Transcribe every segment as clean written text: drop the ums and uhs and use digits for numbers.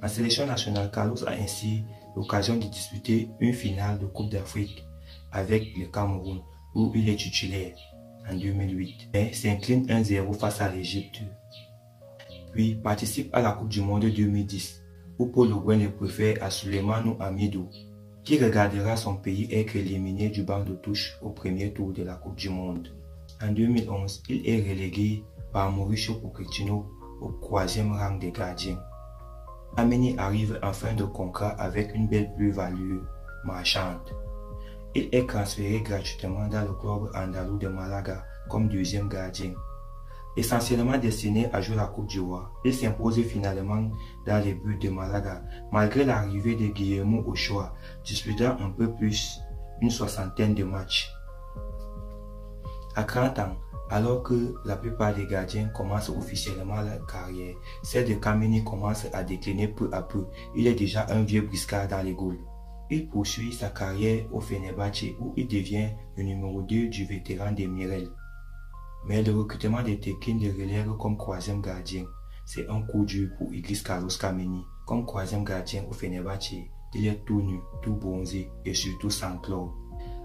En sélection nationale, Carlos a ainsi l'occasion de disputer une finale de Coupe d'Afrique avec le Cameroun, où il est titulaire en 2008, mais s'incline 1-0 face à l'Égypte. Puis participe à la Coupe du Monde 2010, où Paul Le Guen le préfère à Souleymane Hamidou, qui regardera son pays être éliminé du banc de touche au premier tour de la Coupe du Monde. En 2011, il est relégué par Mauricio Pochettino au 3e rang des gardiens. Ameni arrive en fin de contrat avec une belle plus-value marchande. Il est transféré gratuitement dans le club andalou de Malaga comme 2e gardien. Essentiellement destiné à jouer la Coupe du Roi, il s'impose finalement dans les buts de Malaga, malgré l'arrivée de Guillermo Ochoa, disputant un peu plus une 60aine de matchs. À 30 ans, alors que la plupart des gardiens commencent officiellement leur carrière, celle de Kameni commence à décliner peu à peu. Il est déjà un vieux briscard dans les goals. Il poursuit sa carrière au Fenerbahçe où il devient le numéro 2 du vétéran des Mirel. Mais le recrutement de Tekin le relève comme 3e gardien. C'est un coup dur pour Idriss Carlos Kameni. Comme 3e gardien au Fenerbahçe, il est tout nu, tout bronzé et surtout sans club.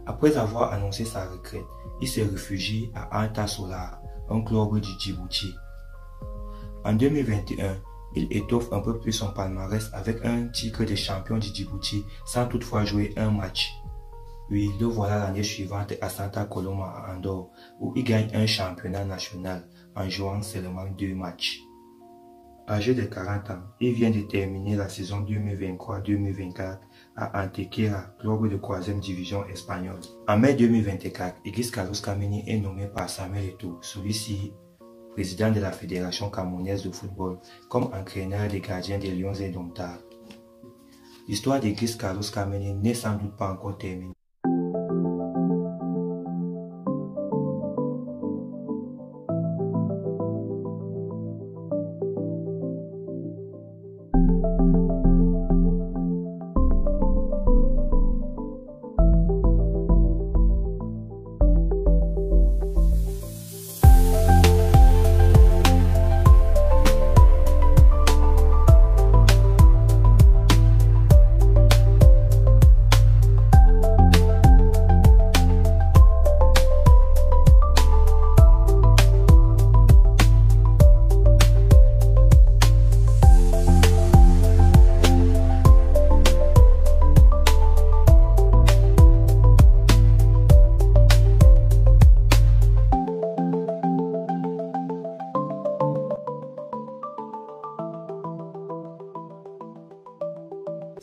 Après avoir annoncé sa retraite, il se réfugie à Anta Solar, un club du Djibouti. En 2021, il étoffe un peu plus son palmarès avec un titre de champion du Djibouti sans toutefois jouer un match. Puis le voilà l'année suivante à Santa Coloma à Andorre où il gagne un championnat national en jouant seulement 2 matchs. Âgé de 40 ans, il vient de terminer la saison 2023-2024 à Antequera, club de 3e division espagnole. En mai 2024, Idriss Carlos Kameni est nommé par Samuel Eto'o, celui-ci président de la Fédération camerounaise de football, comme entraîneur des gardiens des Lions indomptables. L'histoire d'Idriss Carlos Kameni n'est sans doute pas encore terminée.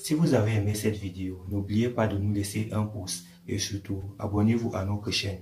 Si vous avez aimé cette vidéo, n'oubliez pas de nous laisser un pouce et surtout abonnez-vous à notre chaîne.